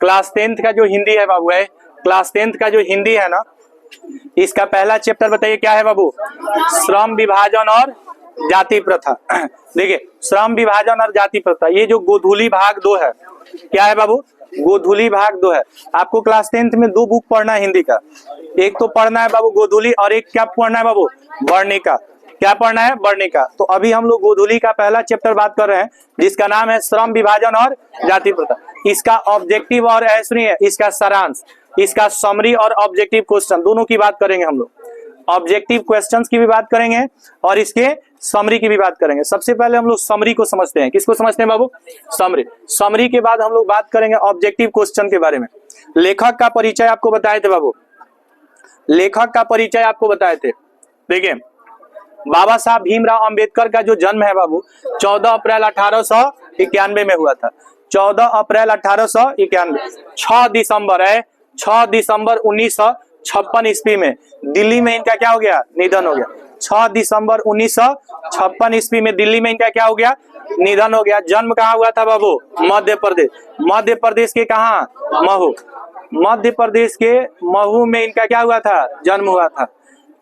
Class 10th का जो हिंदी है बाबू है, क्लास 10th का जो हिंदी है ना, इसका पहला चैप्टर बताइए क्या है बाबू? श्रम विभाजन और जाति प्रथा। देखिए श्रम विभाजन और जाति प्रथा, ये जो गोधूली भाग 2 है, क्या है बाबू? गोधूली भाग 2 है। आपको क्लास 10th में 2 बुक पढ़ना है हिंदी का, एक तो पढ़ना है बाबू गोधूली और एक क्या पढ़ना है बाबू? वर्णिका। क्या पढ़ना है? वर्णिका। तो अभी हम लोग गोधूली का पहला चैप्टर बात कर रहे हैं जिसका नाम है श्रम विभाजन और जाति प्रथा। इसका ऑब्जेक्टिव और सुनिए इसका सारांश, इसका समरी और ऑब्जेक्टिव क्वेश्चन दोनों की बात करेंगे हम लोग। ऑब्जेक्टिव क्वेश्चंस की भी बात करेंगे और इसके समरी की भी बात करेंगे। सबसे पहले हम लोग समरी को समझते हैं। किसको समझते हैं बाबू? समरी। समरी के बाद हम लोग बात करेंगे ऑब्जेक्टिव क्वेश्चन के बारे में। लेखक का परिचय आपको बताए थे बाबू, लेखक का परिचय आपको बताए थे। देखिए बाबा साहब भीमराव अंबेडकर का जो जन्म है बाबू 14 अप्रैल 1891 में हुआ था। 14 अप्रैल 1891। 6 दिसंबर है, 6 दिसंबर 1956 ईस्वी में दिल्ली में इनका क्या हो गया? निधन हो गया। 6 दिसंबर 1956 ईस्वी में दिल्ली में इनका क्या हो गया? निधन हो गया। जन्म कहाँ हुआ था बाबू? मध्य प्रदेश। मध्य प्रदेश के कहाँ? महू। मध्य प्रदेश के महू में इनका क्या हुआ था? जन्म हुआ था।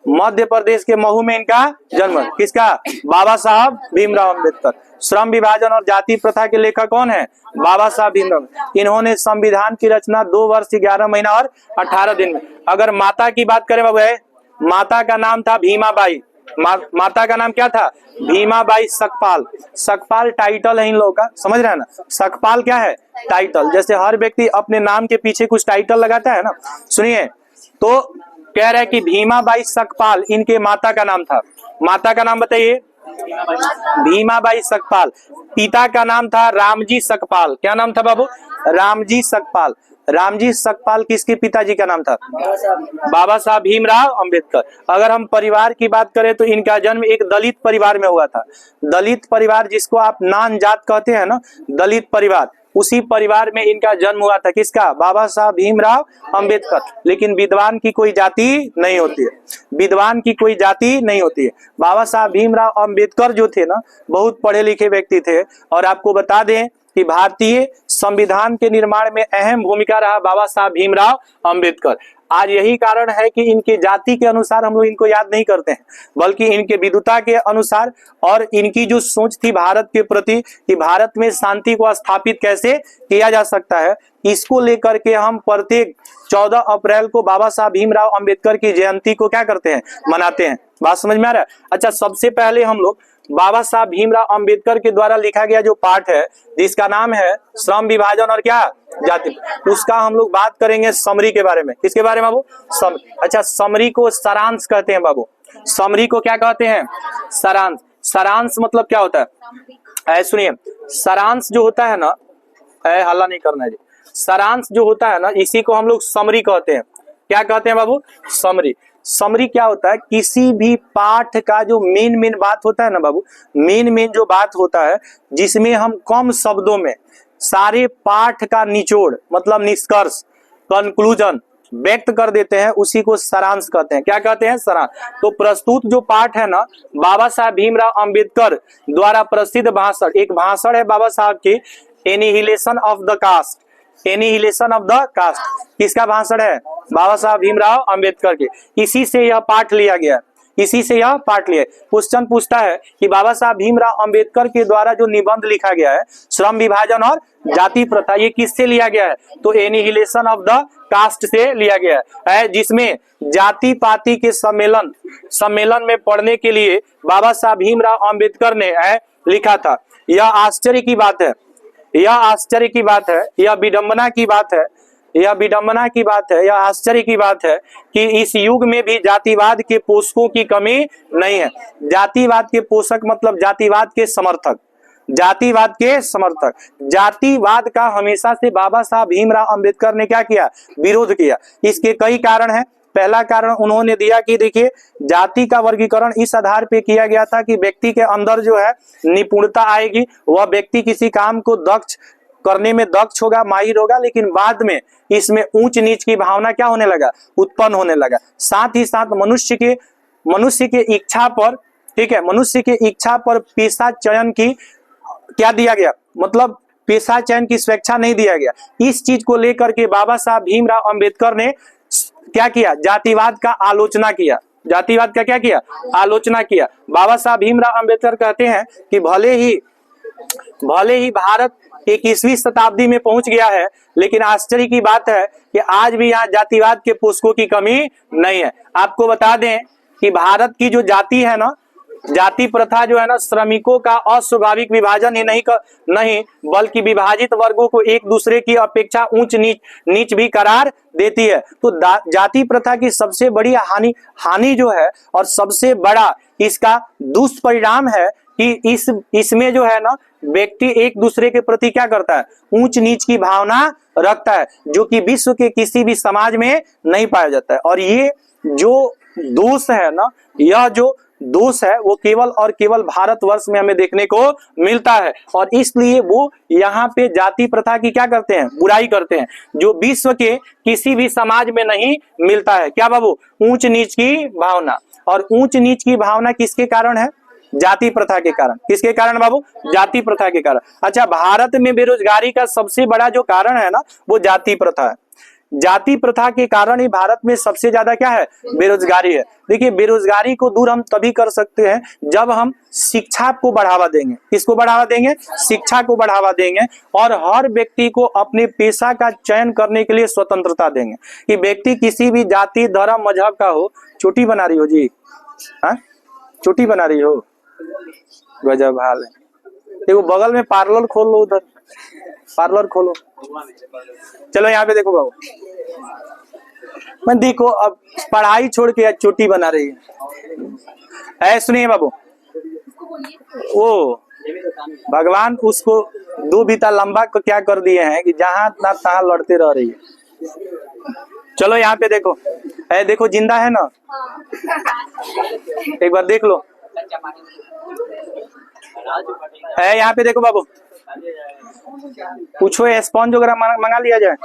मध्य प्रदेश के महू में इनका जन्म। किसका? बाबा साहब भीमराव अंबेडकर। श्रम विभाजन और जाति प्रथा के लेखक कौन है? बाबा साहब भीमराव। इन्होंने संविधान की रचना 2 वर्ष 11 महीना और 18 दिन में। अगर माता की बात करें बाबू, माता का नाम था भीमाबाई। माता का नाम क्या था? भीमाबाई सकपाल। सकपाल टाइटल है इन लोगों का, समझ रहे हैं ना? सकपाल क्या है? टाइटल। जैसे हर व्यक्ति अपने नाम के पीछे कुछ टाइटल लगाता है ना। सुनिए तो कह रहे हैं कि भीमाबाई सकपाल इनके माता का नाम था। माता का नाम बताइए? भीमाबाई सकपाल। पिता का नाम था रामजी सकपाल। क्या नाम था बाबू? रामजी सकपाल। रामजी सकपाल किसके पिताजी का नाम था? बाबा साहब भीमराव अंबेडकर। अगर हम परिवार की बात करें तो इनका जन्म एक दलित परिवार में हुआ था। दलित परिवार जिसको आप नान जात कहते हैं ना, दलित परिवार, उसी परिवार में इनका जन्म हुआ था। किसका? बाबा साहब भीमराव अंबेडकर। लेकिन विद्वान की कोई जाति नहीं होती है, विद्वान की कोई जाति नहीं होती है। बाबा साहब भीमराव अंबेडकर जो थे ना, बहुत पढ़े लिखे व्यक्ति थे। और आपको बता दें कि भारतीय संविधान के निर्माण में अहम भूमिका रहा बाबा साहब भीमराव अंबेडकर। आज यही कारण है कि इनके जाति के अनुसार हम लोग इनको याद नहीं करते हैं, बल्कि इनके विद्वता के अनुसार और इनकी जो सोच थी भारत के प्रति कि भारत में शांति को स्थापित कैसे किया जा सकता है, इसको लेकर के हम प्रत्येक 14 अप्रैल को बाबा साहब भीमराव अंबेडकर की जयंती को क्या करते हैं? मनाते हैं। बात समझ में आ रहा है? अच्छा, सबसे पहले हम लोग बाबा साहब भीमराव अंबेडकर के द्वारा लिखा गया जो पाठ है जिसका नाम है श्रम विभाजन और क्या? जाति, उसका हम लोग बात करेंगे समरी के बारे में। किसके बारे में बाबू? समरी। अच्छा, समरी को सारांश कहते हैं बाबू। समरी को क्या कहते हैं? सारांश। सारांश मतलब क्या होता है? सुनिए, सारांश जो होता है ना, हल्ला नहीं करना है जी। सारांश जो होता है ना, इसी को हम लोग समरी कहते हैं। क्या कहते हैं बाबू? समरी। समरी क्या होता है? किसी भी पाठ का जो मेन बात होता है ना बाबू, मेन जो बात होता है जिसमें हम कम शब्दों में सारे पाठ का निचोड़ मतलब निष्कर्ष, कंक्लूजन व्यक्त कर देते हैं, उसी को सारांश कहते हैं। क्या कहते हैं? सारांश। तो प्रस्तुत जो पाठ है ना, बाबा साहब भीमराव अंबेडकर द्वारा प्रसिद्ध भाषण, एक भाषण है बाबा साहब की, annihilation of the caste. Annihilation of the caste किसका भाषण है? बाबा साहब भीमराव अंबेडकर के। इसी से यह पाठ लिया गया, इसी से यह पाठ लिया। क्वेश्चन पूछता है कि बाबा साहब भीमराव अंबेडकर के द्वारा जो निबंध लिखा गया है श्रम विभाजन और जाति प्रथा, ये किससे लिया गया है? तो एनिहिलेशन ऑफ द कास्ट से लिया गया है, जिसमें जाति पाति के सम्मेलन में पढ़ने के लिए बाबा साहब भीमराव अंबेडकर ने लिखा था। यह आश्चर्य की बात है, यह आश्चर्य की बात है, यह विडंबना की बात है, यह विडंबना की बात है, यह आश्चर्य की बात है कि इस युग में भी जातिवाद के पोषकों की कमी नहीं है। जातिवाद के पोषक मतलब जातिवाद के समर्थक, जातिवाद के समर्थक। जातिवाद का हमेशा से बाबा साहब भीमराव अंबेडकर ने क्या किया? विरोध किया। इसके कई कारण हैं। पहला कारण उन्होंने दिया कि देखिए, जाति का वर्गीकरण इस आधार पे किया गया था कि व्यक्ति के अंदर जो है निपुणता आएगी, वह व्यक्ति किसी काम को दक्ष करने में दक्ष होगा, माहिर होगा, लेकिन बाद में इसमें ऊंच नीच की भावना क्या होने लगा? उत्पन्न होने लगा। साथ ही साथ मनुष्य के इच्छा पर, ठीक है, मनुष्य के इच्छा पर पेशा चयन की क्या दिया गया? मतलब पेशा चयन की स्वेच्छा नहीं दिया गया। इस चीज को लेकर के बाबा साहब भीमराव अंबेडकर ने क्या किया, जातिवाद का आलोचना किया। जातिवाद का क्या किया, आलोचना किया। बाबा साहब भीमराव अंबेडकर कहते हैं कि भले ही भारत 21वीं शताब्दी में पहुंच गया है, लेकिन आश्चर्य की बात है कि आज भी यहाँ जातिवाद के पुस्तकों की कमी नहीं है। आपको बता दें कि भारत की जो जाति है ना, जाति प्रथा जो है ना, श्रमिकों का अस्वाभाविक विभाजन ही नहीं बल्कि विभाजित वर्गों को एक दूसरे की अपेक्षा ऊंच नीच भी करार देती है। तो जाति प्रथा की सबसे बड़ी हानि जो है और सबसे बड़ा इसका दुष्परिणाम है कि इसमें जो है ना, व्यक्ति एक दूसरे के प्रति क्या करता है, ऊंच नीच की भावना रखता है, जो कि विश्व के किसी भी समाज में नहीं पाया जाता है। और ये जो दोष है ना, यह जो दोष है वो केवल और केवल भारतवर्ष में हमें देखने को मिलता है। और इसलिए वो यहाँ पे जाति प्रथा की क्या करते हैं, बुराई करते हैं, जो विश्व के किसी भी समाज में नहीं मिलता है। क्या बाबू, ऊंच नीच की भावना। और ऊंच नीच की भावना किसके कारण है, जाति प्रथा के कारण। किसके कारण बाबू, जाति प्रथा के कारण। अच्छा, भारत में बेरोजगारी का सबसे बड़ा जो कारण है ना, वो जाति प्रथा है। जाति प्रथा के कारण ही भारत में सबसे ज्यादा क्या है, बेरोजगारी है। देखिए, बेरोजगारी को दूर हम तभी कर सकते हैं जब हम शिक्षा को बढ़ावा देंगे। किसको बढ़ावा देंगे, शिक्षा को बढ़ावा देंगे। और हर व्यक्ति को अपने पेशा का चयन करने के लिए स्वतंत्रता देंगे कि व्यक्ति किसी भी जाति, धर्म, मजहब का हो। चोटी बना रही हो जी, हाँ चोटी बना रही हो, गजब हाल है। देखो बगल में पार्लर खोल लो, उधर पार्लर खोलो। चलो यहाँ पे देखो बाबू, मैं देखो अब पढ़ाई छोड़ के चोटी बना रही है। सुनिए बाबू, वो भगवान उसको 2 बीता लंबा को क्या कर दिए हैं कि जहां ना तहां लड़ते रह रही है। चलो यहाँ पे देखो, देखो जिंदा है ना, एक बार देख लो। यहाँ पे देखो बाबू, पूछो स्पॉन्ज वगैरह मंगा लिया जाए।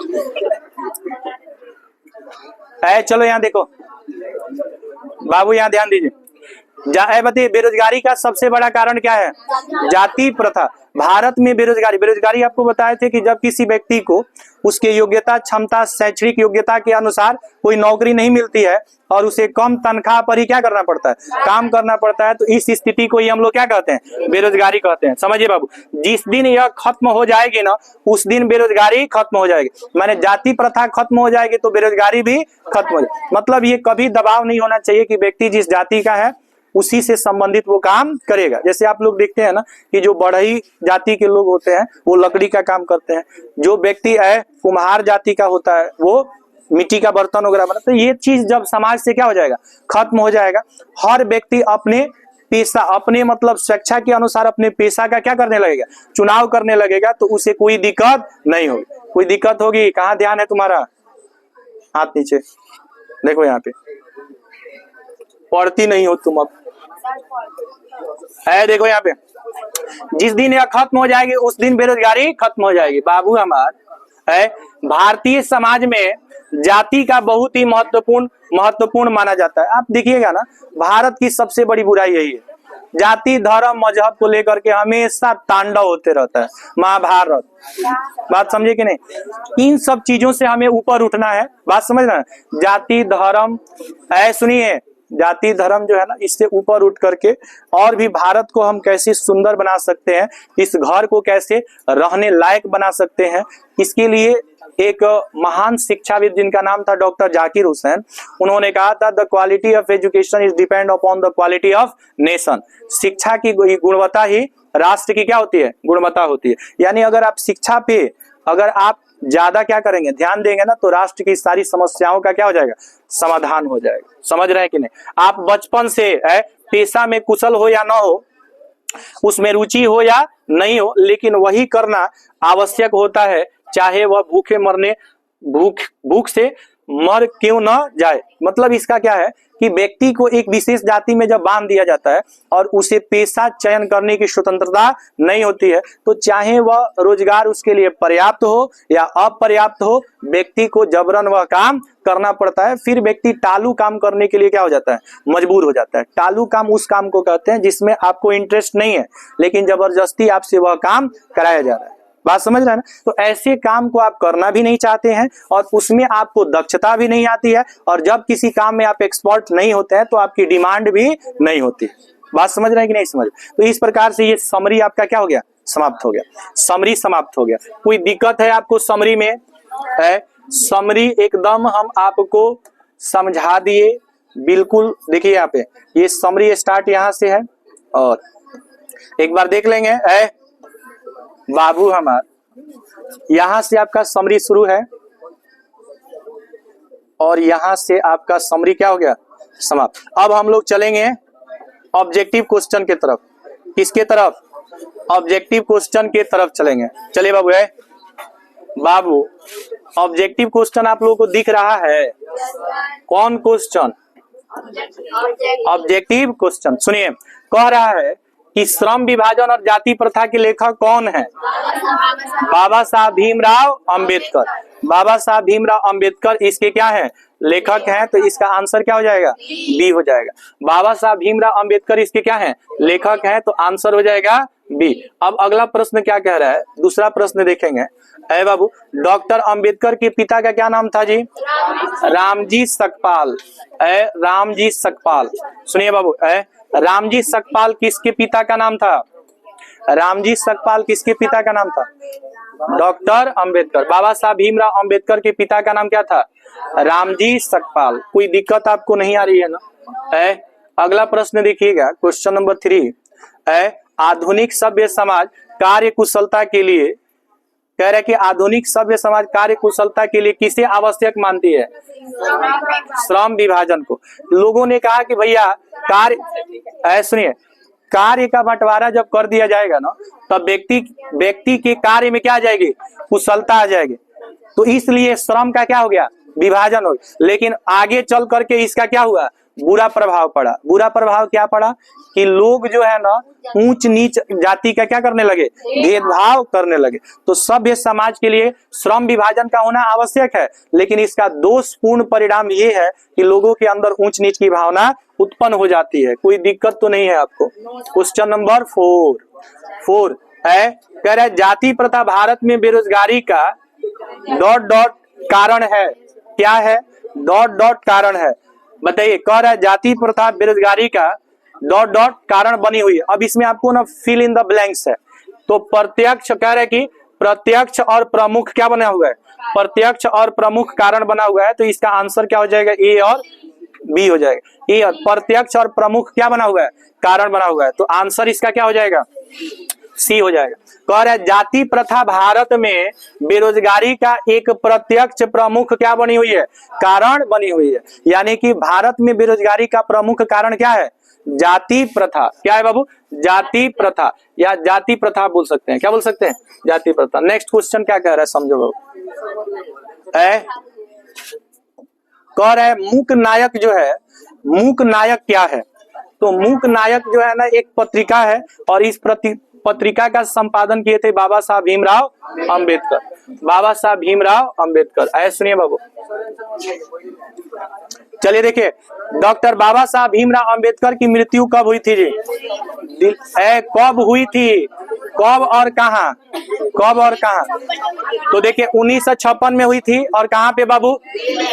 चलो यहाँ देखो बाबू, यहाँ ध्यान दीजिए। बताइए, बेरोजगारी का सबसे बड़ा कारण क्या है, जाति प्रथा। भारत में बेरोजगारी आपको बताए थे कि जब किसी व्यक्ति को उसके योग्यता, क्षमता, शैक्षणिक योग्यता के अनुसार कोई नौकरी नहीं मिलती है और उसे कम तनख्वाह पर ही क्या करना पड़ता है, काम करना पड़ता है, तो इस स्थिति को ही हम लोग क्या कहते हैं, बेरोजगारी कहते हैं। समझिए बाबू, जिस दिन यह खत्म हो जाएगी ना, उस दिन बेरोजगारी खत्म हो जाएगी। माने जाति प्रथा खत्म हो जाएगी तो बेरोजगारी भी खत्म हो जाएगी। मतलब ये कभी दबाव नहीं होना चाहिए कि व्यक्ति जिस जाति का है उसी से संबंधित वो काम करेगा। जैसे आप लोग देखते हैं ना कि जो बढ़ई जाति के लोग होते हैं वो लकड़ी का काम करते हैं, जो व्यक्ति है कुम्हार जाति का होता है वो मिट्टी का बर्तन वगैरह बनाता है। तो ये चीज जब समाज से क्या हो जाएगा, खत्म हो जाएगा। हर व्यक्ति अपने पेशा, अपने मतलब स्वेच्छा के अनुसार अपने पेशा का क्या करने लगेगा, चुनाव करने लगेगा, तो उसे कोई दिक्कत नहीं होगी। कोई दिक्कत होगी, कहाँ ध्यान है तुम्हारा, हाथ नीचे देखो, यहाँ पे पढ़ती नहीं हो तुम। अब देखो यहाँ पे, जिस दिन यह खत्म हो जाएगी उस दिन बेरोजगारी खत्म हो जाएगी। बाबू हमार भारतीय समाज में जाति का बहुत ही महत्वपूर्ण माना जाता है। आप देखिएगा ना, भारत की सबसे बड़ी बुराई यही है, जाति, धर्म, मजहब को लेकर के हमेशा तांडव होते रहता है। महाभारत, बात समझे कि नहीं, इन सब चीजों से हमें ऊपर उठना है। बात समझ रहे हैं, जाति, धर्म, सुनिए, जाति धर्म जो है ना, इससे ऊपर उठ करके और भी भारत को हम कैसे सुंदर बना सकते हैं, इस घर को कैसे रहने लायक बना सकते हैं, इसके लिए एक महान शिक्षाविद जिनका नाम था डॉक्टर जाकिर हुसैन, उन्होंने कहा था the quality of education is depend upon the quality of nation. शिक्षा की गुणवत्ता ही राष्ट्र की क्या होती है, गुणवत्ता होती है। यानी अगर आप शिक्षा पे अगर आप ज्यादा क्या करेंगे, ध्यान देंगे ना, तो राष्ट्र की सारी समस्याओं का क्या हो जाएगा, समाधान हो जाएगा। समझ रहे हैं कि नहीं। आप बचपन से पेशा में कुशल हो या ना हो, उसमें रुचि हो या नहीं हो, लेकिन वही करना आवश्यक होता है, चाहे वह भूख से मर क्यों न जाए। मतलब इसका क्या है कि व्यक्ति को एक विशेष जाति में जब बांध दिया जाता है और उसे पेशा चयन करने की स्वतंत्रता नहीं होती है, तो चाहे वह रोजगार उसके लिए पर्याप्त हो या अपर्याप्त हो, व्यक्ति को जबरन वह काम करना पड़ता है। फिर व्यक्ति टालू काम करने के लिए क्या हो जाता है, मजबूर हो जाता है। टालू काम उस काम को कहते हैं जिसमें आपको इंटरेस्ट नहीं है, लेकिन जबरदस्ती आपसे वह काम कराया जा रहा है। बात समझ रहे हैं ना। तो ऐसे काम को आप करना भी नहीं चाहते हैं और उसमें आपको दक्षता भी नहीं आती है, और जब किसी काम में आप एक्सपर्ट नहीं होते हैं तो आपकी डिमांड भी नहीं होती। बात समझ रहे हैं कि नहीं समझ। तो इस प्रकार से ये समरी आपका क्या हो गया, समाप्त हो गया, समरी समाप्त हो गया। कोई दिक्कत है आपको समरी में है? समरी एकदम हम आपको समझा दिए बिल्कुल। देखिए यहाँ पे ये समरी स्टार्ट यहाँ से है, और एक बार देख लेंगे है बाबू हमार, यहां से आपका समरी शुरू है और यहां से आपका समरी क्या हो गया, समाप्त। अब हम लोग चलेंगे ऑब्जेक्टिव क्वेश्चन के तरफ। किसके तरफ, ऑब्जेक्टिव क्वेश्चन के तरफ चलेंगे। चलिए बाबू है, बाबू ऑब्जेक्टिव क्वेश्चन आप लोगों को दिख रहा है, कौन क्वेश्चन, ऑब्जेक्टिव क्वेश्चन। सुनिए, कह रहा है कि श्रम विभाजन और जाति प्रथा के लेखक कौन है? बाबा साहब भीमराव अंबेडकर। बाबा साहब भीमराव अंबेडकर इसके क्या है, लेखक हैं। तो इसका आंसर क्या हो जाएगा, बी हो जाएगा। बाबा साहब भीमराव अंबेडकर इसके क्या हैं, लेखक हैं, तो आंसर हो जाएगा बी। अब अगला प्रश्न क्या कह रहा है, दूसरा प्रश्न देखेंगे। है बाबू, डॉक्टर अंबेडकर के पिता का क्या नाम था जी? रामजी सकपाल। रामजी सकपाल। सुनिए बाबू, रामजी सकपाल किसके पिता का नाम था? रामजी सकपाल किसके पिता का नाम था? डॉक्टर अंबेडकर। बाबा साहब भीमराव अंबेडकर के पिता का नाम क्या था? रामजी सकपाल। कोई दिक्कत आपको नहीं आ रही है ना? अगला प्रश्न देखिएगा, क्वेश्चन नंबर 3 है, आधुनिक सभ्य समाज कार्य कुशलता के लिए, कह रहे कि आधुनिक सभ्य समाज कार्य कुशलता के लिए किसे आवश्यक मानती है? श्रम विभाजन को। लोगों ने कहा कि भैया कार्य, सुनिए, कार्य का बंटवारा जब कर दिया जाएगा ना, तब व्यक्ति के कार्य में क्या आ जाएगी, कुशलता आ जाएगी। तो इसलिए श्रम का क्या हो गया, विभाजन हो गया। लेकिन आगे चल करके इसका क्या हुआ, बुरा प्रभाव पड़ा। बुरा प्रभाव क्या पड़ा कि लोग जो है ना ऊंच नीच जाति का क्या करने लगे, भेदभाव करने लगे। तो सभ्य समाज के लिए श्रम विभाजन का होना आवश्यक है, लेकिन इसका दोषपूर्ण परिणाम ये है कि लोगों के अंदर ऊंच नीच की भावना उत्पन्न हो जाती है। कोई दिक्कत तो नहीं है आपको। क्वेश्चन नंबर 4 है, कह रहा है जाति प्रथा भारत में बेरोजगारी का ... कारण है। क्या है? ... कारण है। बताइए, कह रहा है जाति प्रथा बेरोजगारी का ... कारण बनी हुई है। अब इसमें आपको ना फिल इन द ब्लैंक्स है। तो प्रत्यक्ष, कह रहे कि प्रत्यक्ष और प्रमुख क्या बना हुआ है, प्रत्यक्ष और प्रमुख कारण बना हुआ है। तो इसका आंसर क्या हो जाएगा, ए और बी हो जाएगा। ए और प्रत्यक्ष और प्रमुख क्या बना हुआ है, कारण बना हुआ है। तो आंसर इसका क्या हो जाएगा, सी हो जाएगा। कह रहा है जाति प्रथा भारत में बेरोजगारी का एक प्रत्यक्ष प्रमुख क्या बनी हुई है, कारण बनी हुई है। यानी कि भारत में बेरोजगारी का प्रमुख कारण क्या है, जाति प्रथा। क्या है बाबू, जाति प्रथा, या जाति प्रथा बोल सकते हैं। क्या बोल सकते हैं, जाति प्रथा। नेक्स्ट क्वेश्चन क्या कह रहा है, समझो बाबू। कह रहा है मूक नायक जो है, मूक नायक क्या है? तो मूक नायक जो है ना एक पत्रिका है, और इस पत्रिका का संपादन किए थे बाबा साहब भीमराव अंबेडकर। बाबा साहब भीमराव अंबेडकर। ऐसे सुनिए बाबू, चलिए देखिए, डॉक्टर बाबा साहब भीमराव अंबेडकर की मृत्यु कब हुई थी जी? कब हुई थी, कब और कहां, कब और कहां? तो देखिए 1956 में हुई थी, और कहां पे बाबू,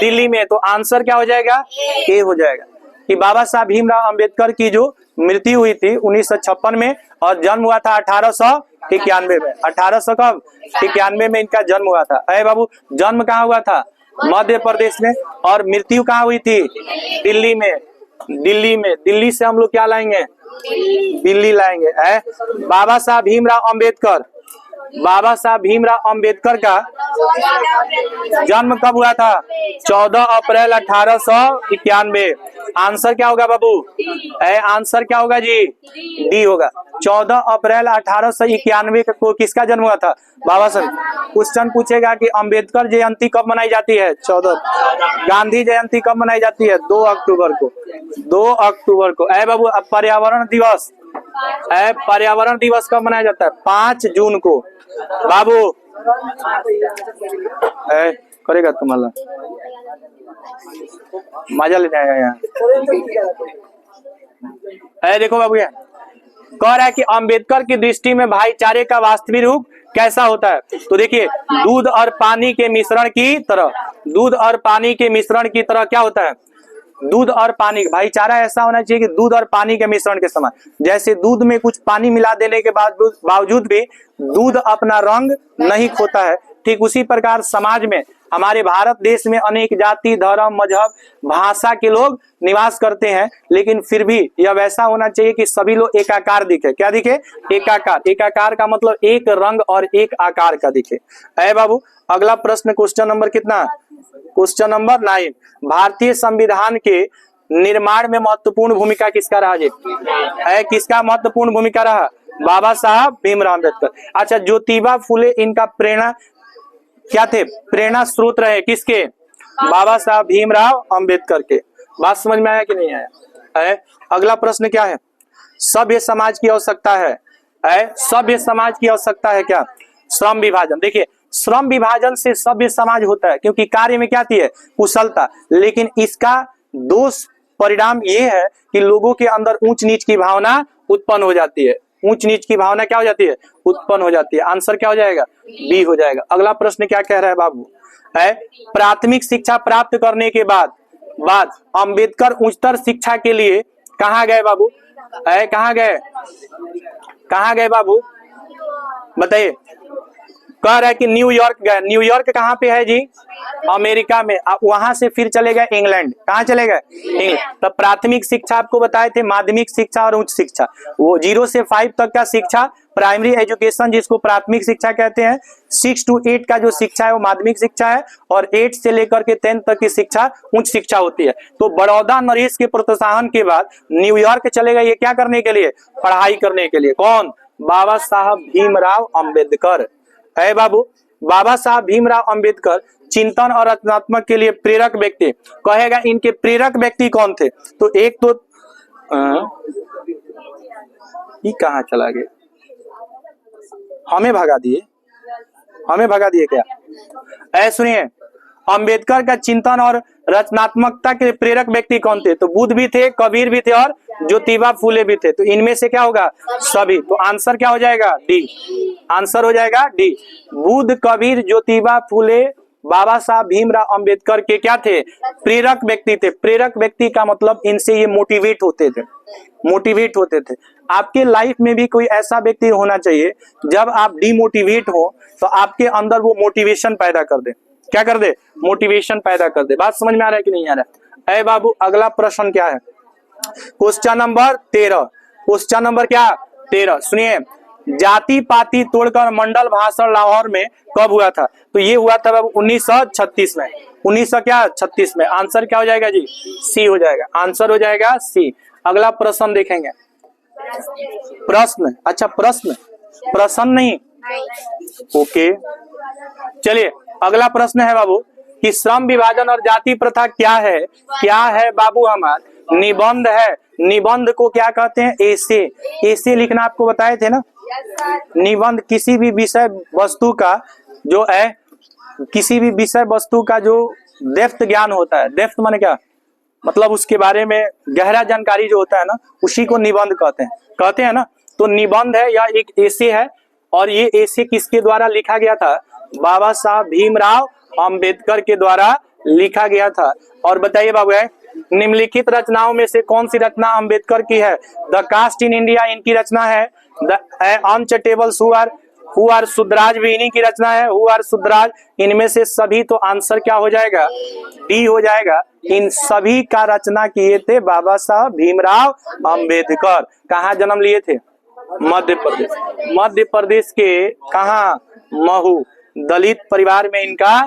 दिल्ली में। तो आंसर क्या हो जाएगा, ए हो जाएगा। कि बाबा साहब भीमराव अंबेडकर की जो मृत्यु हुई थी 1956 में, और जन्म हुआ था 1891 में। 1891 में इनका जन्म हुआ था। अरे बाबू, जन्म कहाँ हुआ था, मध्य प्रदेश में, और मृत्यु कहाँ हुई थी, दिल्ली में। दिल्ली में, दिल्ली से हम लोग क्या लाएंगे, दिल्ली लाएंगे। बाबा साहब भीमराव अंबेडकर, बाबा साहब भीमराव अंबेडकर का जन्म कब हुआ था, 14 अप्रैल 1891। आंसर क्या होगा बाबू, आंसर क्या होगा जी, डी होगा। 14 अप्रैल 1891 को किसका जन्म हुआ था, बाबा साहब। क्वेश्चन पूछेगा कि अंबेडकर जयंती कब मनाई जाती है, 14। गांधी जयंती कब मनाई जाती है, 2 अक्टूबर को। 2 अक्टूबर को। बाबू, अब पर्यावरण दिवस, पर्यावरण दिवस कब मनाया जाता है, 5 जून को। बाबू करेगा तुम्हारा मजा लेने आया यहाँ। देखो बाबू, कह रहा है कि अंबेडकर की दृष्टि में भाईचारे का वास्तविक रूप कैसा होता है? तो देखिए, दूध और पानी के मिश्रण की तरह, दूध और पानी के मिश्रण की तरह क्या होता है? दूध और पानी, भाईचारा ऐसा होना चाहिए कि दूध और पानी के मिश्रण के समान। जैसे दूध में कुछ पानी मिला देने के बावजूद भी दूध अपना रंग नहीं खोता है, ठीक उसी प्रकार समाज में, हमारे भारत देश में अनेक जाति, धर्म, मजहब, भाषा के लोग निवास करते हैं, लेकिन फिर भी यह वैसा होना चाहिए कि सभी लोग एकाकार दिखे। क्या दिखे? एकाकार। एकाकार का मतलब एक रंग और एक आकार का दिखे। है बाबू, अगला प्रश्न क्वेश्चन नंबर कितना? Question number 9। भारतीय संविधान के निर्माण में महत्वपूर्ण भूमिका किसका रहा जी? है किसका महत्वपूर्ण भूमिका रहा? बाबा साहब भीमराव अम्बेडकर। अच्छा, ज्योतिबा फुले इनका प्रेरणा क्या थे? प्रेरणा स्रोत रहे किसके? बाबा साहब भीमराव अम्बेडकर के। बात समझ में आया कि नहीं आया? है अगला प्रश्न क्या है? सभ्य समाज की आवश्यकता है सभ्य समाज की आवश्यकता है क्या? श्रम विभाजन। देखिए, श्रम विभाजन से सभ्य समाज होता है, क्योंकि कार्य में क्या आती है? कुशलता। लेकिन इसका दोष परिणाम ये है कि लोगों के अंदर ऊंच नीच की भावना उत्पन्न हो जाती है। ऊंच नीच की भावना क्या हो जाती है? उत्पन्न हो जाती है। आंसर क्या हो जाएगा? बी हो जाएगा। अगला प्रश्न क्या कह रहा है बाबू? है प्राथमिक शिक्षा प्राप्त करने के बाद अंबेडकर उच्चतर शिक्षा के लिए कहाँ गए बाबू? कहाँ गए बाबू? बताइए। कह रहा है कि न्यूयॉर्क गए। न्यूयॉर्क कहाँ पे है जी? अमेरिका में। वहां से फिर चले गए इंग्लैंड। कहाँ चले गए? इंग्लैंड। तो प्राथमिक शिक्षा आपको बताए थे, माध्यमिक शिक्षा और उच्च शिक्षा। वो 0 से 5 तक का शिक्षा प्राइमरी एजुकेशन, जिसको प्राथमिक शिक्षा कहते हैं। 6 to 8 का जो शिक्षा है वो माध्यमिक शिक्षा है, और 8 से लेकर के 10 तक की शिक्षा उच्च शिक्षा होती है। तो बड़ौदा नरेश के प्रोत्साहन के बाद न्यूयॉर्क चले गए, ये क्या करने के लिए? पढ़ाई करने के लिए। कौन? बाबा साहब भीमराव अम्बेडकर। है बाबू, बाबा साहब भीमराव अम्बेडकर चिंतन और रचनात्मक के लिए प्रेरक व्यक्ति। कहेगा इनके प्रेरक व्यक्ति कौन थे? तो एक तो ये कहाँ चला गया? हमें भगा दिए क्या? सुनिए, अंबेडकर का चिंतन और रचनात्मकता के प्रेरक व्यक्ति कौन थे? तो बुद्ध भी थे, कबीर भी थे और ज्योतिबा फुले भी थे। तो इनमें से क्या होगा? सभी। तो आंसर क्या हो जाएगा? डी। आंसर हो जाएगा डी। बुद्ध, कबीर, ज्योतिबा फुले, बाबा साहब भीमराव अम्बेडकर के क्या थे? प्रेरक व्यक्ति थे। प्रेरक व्यक्ति का मतलब इनसे ये मोटिवेट होते थे। आपके लाइफ में भी कोई ऐसा व्यक्ति होना चाहिए, जब आप डिमोटिवेट हो तो आपके अंदर वो मोटिवेशन पैदा कर दे। क्या कर दे? मोटिवेशन पैदा कर दे। बात समझ में आ रहा है कि नहीं आ रहा है? बाबू, अगला प्रश्न क्या है? Question number 13। क्वेश्चन नंबर क्या? 13। सुनिए, जाति पाति तोड़कर मंडल भाषण लाहौर में कब हुआ था? तो ये हुआ था बाबू 1936 में। 1936 में। आंसर क्या हो जाएगा जी? सी हो जाएगा। आंसर हो जाएगा सी। अगला प्रश्न देखेंगे। प्रश्न? अच्छा, प्रश्न नहीं। ओके, चलिए अगला प्रश्न है बाबू कि श्रम विभाजन और जाति प्रथा क्या है? क्या है बाबू? हमारा निबंध है। निबंध को क्या कहते हैं? एसे लिखना आपको बताए थे ना। निबंध किसी भी विषय वस्तु का जो है, किसी भी विषय वस्तु का जो डेप्थ ज्ञान होता है। डेप्थ माने क्या? मतलब उसके बारे में गहरा जानकारी जो होता है ना, उसी को निबंध कहते हैं ना। तो निबंध है या एक एसे है, और ये एसे किसके द्वारा लिखा गया था? बाबा साहब भीमराव अम्बेडकर के द्वारा लिखा गया था। और बताइए बाबू, निम्नलिखित रचनाओं में से कौन सी रचना अम्बेडकर की है? द कास्ट इन इंडिया इनकी रचना है। द अनचटेबल्स हु आर सुद्राज भी इन्हीं की रचना है। हु आर सुद्राज, इनमें से सभी। तो आंसर क्या हो जाएगा? डी हो जाएगा। इन सभी का रचना किए थे बाबा साहब भीमराव अम्बेडकर। कहाँ जन्म लिए थे? मध्य प्रदेश के कहाँ? महू, दलित परिवार में इनका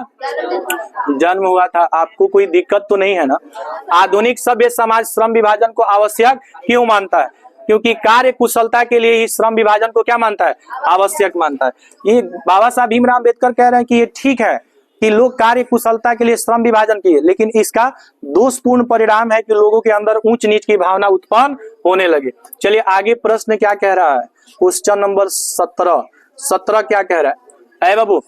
जन्म हुआ था। आपको कोई दिक्कत तो नहीं है ना? आधुनिक सभ्य समाज श्रम विभाजन को आवश्यक क्यों मानता है? क्योंकि कार्य कुशलता के लिए ही श्रम विभाजन को क्या मानता है? आवश्यक मानता है। ये बाबा साहब भीमराव अम्बेडकर कह रहे हैं कि ये ठीक है कि लोग कार्य कुशलता के लिए श्रम विभाजन किए, लेकिन इसका दोषपूर्ण परिणाम है कि लोगों के अंदर ऊंच नीच की भावना उत्पन्न होने लगे। चलिए आगे प्रश्न क्या कह रहा है? क्वेश्चन नंबर 17 क्या कह रहा है बाबू?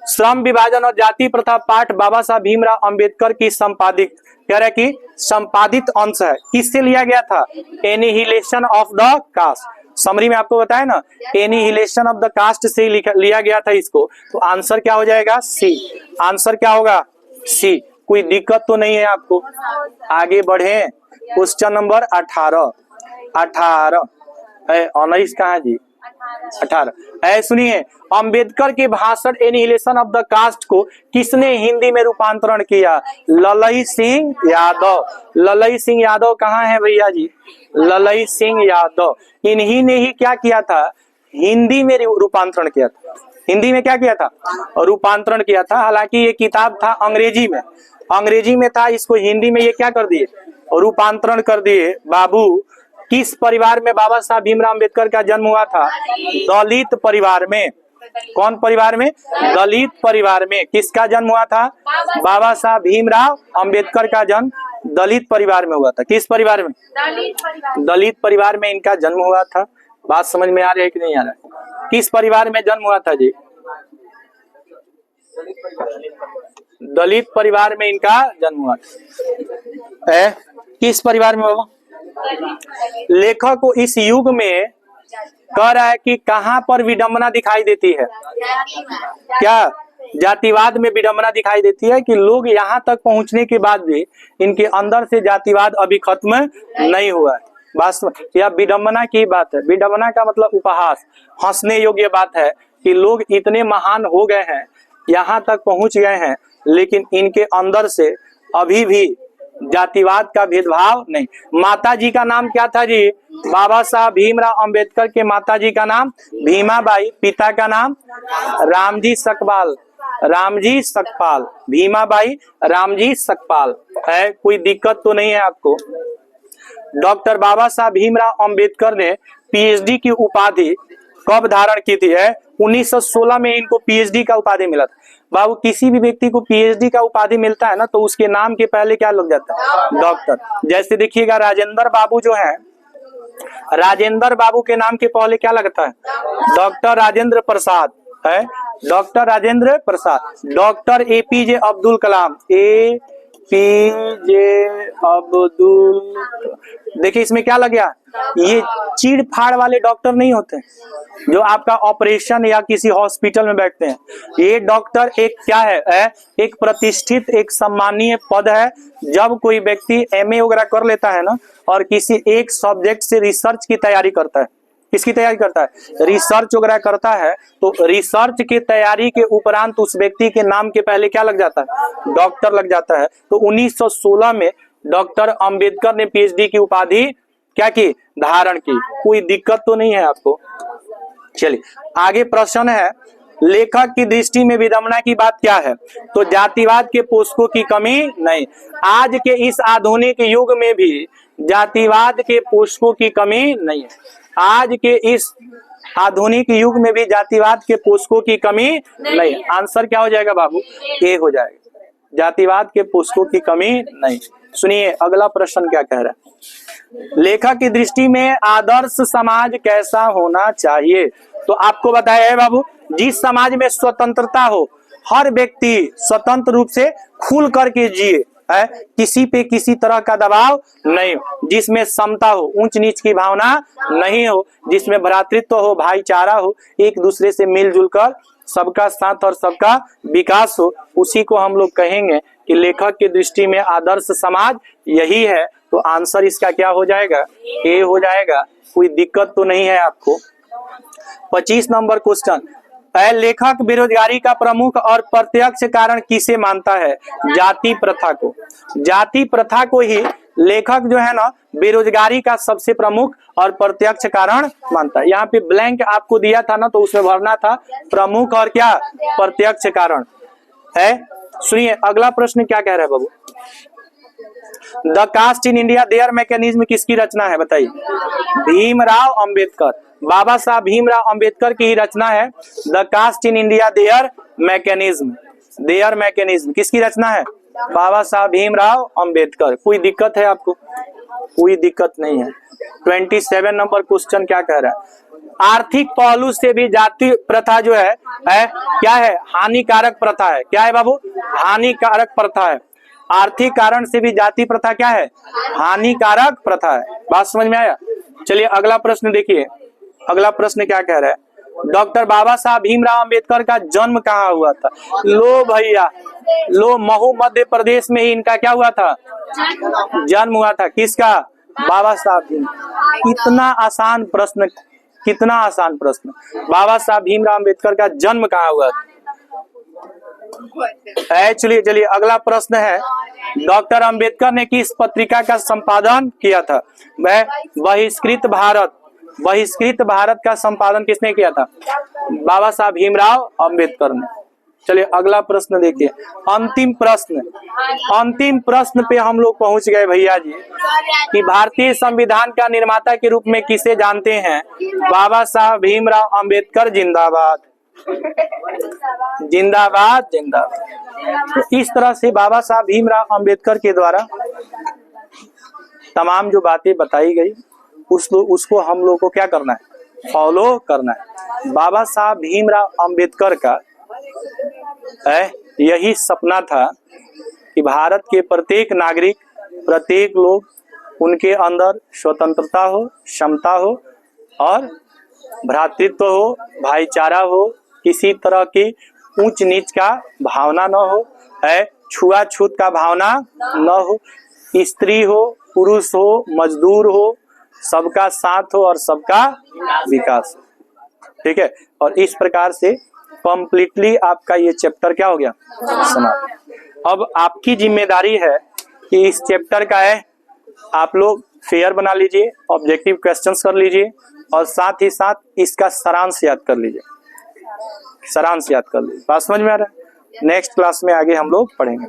श्रम विभाजन और जाति प्रथा पाठ बाबा साहब भीमराव अम्बेडकर की संपादित, कह रहा है कि संपादित अंश है। किससे लिया गया था? Annihilation of the caste. Summary में आपको बताया ना, एनिहिलेशन ऑफ द कास्ट से लिया गया था इसको, तो आंसर क्या हो जाएगा? सी। आंसर क्या होगा? सी। कोई दिक्कत तो नहीं है आपको? आगे बढ़े, क्वेश्चन नंबर 18। 19 कहाँ जी? 18। सुनिए, अंबेडकर के भाषण एनिहिलेशन ऑफ द कास्ट को किसने हिंदी में रूपांतरण किया? ललई सिंह यादव। ललई सिंह यादव कहाँ है भैया जी? ललई सिंह यादव। इन्हीं ने ही क्या किया था? हिंदी में रूपांतरण किया था। हिंदी में क्या किया था? रूपांतरण किया था। हालांकि ये किताब था अंग्रेजी में, अंग्रेजी में था, इसको हिंदी में ये क्या कर दिए? रूपांतरण कर दिए। बाबू, किस परिवार में बाबा साहब भीमराव अंबेडकर का जन्म हुआ था? दलित परिवार में। कौन परिवार में? दलित परिवार में। किसका जन्म हुआ था? बाबा साहब भीमराव अंबेडकर का जन्म दलित परिवार में हुआ था। किस परिवार में? दलित परिवार में इनका जन्म हुआ था। बात समझ में आ रही है कि नहीं आ रहा है? किस परिवार में जन्म हुआ था जी? दलित परिवार में इनका जन्म हुआ था। किस परिवार में बाबा? लेखक को इस युग में कह रहा है कि कहां पर विडंबना दिखाई देती है? क्या जातिवाद में विडंबना दिखाई देती है कि लोग यहां तक पहुंचने के बाद भी इनके अंदर से जातिवाद अभी खत्म नहीं हुआ है। बस यह विडंबना की बात है। विडंबना का मतलब उपहास, हंसने योग्य बात है कि लोग इतने महान हो गए हैं, यहाँ तक पहुंच गए हैं, लेकिन इनके अंदर से अभी भी जातिवाद का भेदभाव नहीं। माता जी का नाम क्या था जी? बाबा साहब भीमराव अंबेडकर के माता जी का नाम भीमाबाई, पिता का नाम रामजी सकपाल। रामजी सकपाल, भीमाबाई रामजी सकपाल है। कोई दिक्कत तो नहीं है आपको? डॉक्टर बाबा साहब भीमराव अंबेडकर ने पीएचडी की उपाधि कब धारण की थी? 1916 में इनको पीएचडी का उपाधि मिला था। बाबू, किसी भी व्यक्ति को पीएचडी का उपाधि मिलता है ना, तो उसके नाम के पहले क्या लग जाता है? डॉक्टर। जैसे देखिएगा, राजेंद्र बाबू जो है, राजेंद्र बाबू के नाम के पहले क्या लगता है? डॉक्टर राजेंद्र प्रसाद है। Doctor Rajendra Prasad. Doctor APJ Abdul Kalam, APJ Abdul, देखिए इसमें क्या लग गया? ये चीड़ फाड़ वाले डॉक्टर नहीं होते जो आपका ऑपरेशन या किसी हॉस्पिटल में बैठते हैं। ये डॉक्टर एक क्या है? एक प्रतिष्ठित, एक सम्मानीय पद है। जब कोई व्यक्ति एमए वगैरह कर लेता है ना, और किसी एक सब्जेक्ट से रिसर्च की तैयारी करता है, किसकी तैयारी करता है? रिसर्च वगैरह करता है, तो रिसर्च की तैयारी के उपरांत उस व्यक्ति के नाम के पहले क्या लग जाता है? डॉक्टर लग जाता है। तो 1916 में डॉक्टर अंबेडकर ने पीएचडी की उपाधि क्या की? धारण की। कोई दिक्कत तो नहीं है आपको? चलिए आगे प्रश्न है, लेखक की दृष्टि में विडंबना की बात क्या है? तो जातिवाद के पोषकों की कमी नहीं। आज के इस आधुनिक युग में भी जातिवाद के पोषकों की कमी नहीं है। आज के इस आधुनिक युग में भी जातिवाद के पोषकों की कमी नहीं। आंसर क्या हो जाएगा बाबू? ए हो जाएगा। जातिवाद के पोषकों की कमी नहीं। सुनिए अगला प्रश्न क्या कह रहा है। लेखक की दृष्टि में आदर्श समाज कैसा होना चाहिए? तो आपको बताया है बाबू, जिस समाज में स्वतंत्रता हो, हर व्यक्ति स्वतंत्र रूप से खुल करके जिए, है, किसी पे किसी तरह का दबाव नहीं हो, जिसमें समता हो, ऊंच नीच की भावना नहीं हो, जिसमें भ्रातृत्व हो, भाईचारा हो, एक दूसरे से मिलजुल कर सबका साथ और सबका विकास हो, उसी को हम लोग कहेंगे कि लेखक की दृष्टि में आदर्श समाज यही है। तो आंसर इसका क्या हो जाएगा? ए हो जाएगा। कोई दिक्कत तो नहीं है आपको? 25 नंबर क्वेश्चन, लेखक बेरोजगारी का प्रमुख और प्रत्यक्ष कारण किसे मानता है? जाति प्रथा को। जाति प्रथा को ही लेखक जो है ना बेरोजगारी का सबसे प्रमुख और प्रत्यक्ष कारण मानता है। यहाँ पे ब्लैंक आपको दिया था ना, तो उसमें भरना था प्रमुख और क्या? प्रत्यक्ष कारण है। सुनिए अगला प्रश्न क्या कह रहा है बाबू। The caste in India their mechanism किसकी रचना है? बताइए। भीमराव अंबेडकर, बाबा साहब भीमराव अंबेडकर की ही रचना है। The caste in India their mechanism, their mechanism किसकी रचना है? बाबा साहब भीमराव अंबेडकर। कोई दिक्कत है आपको? कोई दिक्कत नहीं है। 27 नंबर क्वेश्चन क्या कह रहा है? आर्थिक पहलू से भी जाति प्रथा जो है क्या है? हानिकारक प्रथा है। क्या है बाबू? हानिकारक प्रथा है। आर्थिक कारण से भी जाति प्रथा क्या है? हानिकारक प्रथा है। बात समझ में आया? चलिए अगला प्रश्न देखिए। अगला प्रश्न क्या कह रहा है, डॉक्टर बाबा साहब भीमराव अंबेडकर का जन्म कहाँ हुआ था? लो भैया, लो महू मध्य प्रदेश में ही इनका क्या हुआ था? जन्म हुआ था। किसका? बाबा साहब भीम। कितना आसान प्रश्न, कितना आसान प्रश्न। बाबा साहब भीमराव अंबेडकर का जन्म कहाँ हुआ था? चलिए अगला प्रश्न है, डॉक्टर अंबेडकर ने किस पत्रिका का संपादन किया था? वह बहिष्कृत भारत। बहिष्कृत भारत का संपादन किसने किया था? बाबा साहब भीमराव अंबेडकर ने। चलिए अगला प्रश्न देखिए, अंतिम प्रश्न। अंतिम प्रश्न पे हम लोग पहुंच गए भैया जी कि भारतीय संविधान का निर्माता के रूप में किसे जानते हैं? बाबा साहब भीमराव अंबेडकर जिंदाबाद, जिंदाबाद जिंदाबाद। तो इस तरह से बाबा साहब भीमराव अंबेडकर के द्वारा तमाम जो बातें बताई गई उसको हम लोग को क्या करना है? फॉलो करना है। बाबा साहब भीमराव अंबेडकर का यही सपना था कि भारत के प्रत्येक नागरिक, प्रत्येक लोग, उनके अंदर स्वतंत्रता हो, क्षमता हो और भ्रातृत्व हो, भाईचारा हो, किसी तरह की ऊंच नीच का भावना न हो, छुआछूत का भावना न हो, स्त्री हो, पुरुष हो, मजदूर हो, सबका साथ हो और सबका विकास हो। ठीक है, और इस प्रकार से कंप्लीटली आपका ये चैप्टर क्या हो गया? समाप्त। अब आपकी जिम्मेदारी है कि इस चैप्टर का आप लोग फेयर बना लीजिए, ऑब्जेक्टिव क्वेश्चंस कर लीजिए और साथ ही साथ इसका सारांश याद कर लीजिए। सारांश याद कर लीजिए। बात समझ में आ रहा है? नेक्स्ट क्लास में आगे हम लोग पढ़ेंगे।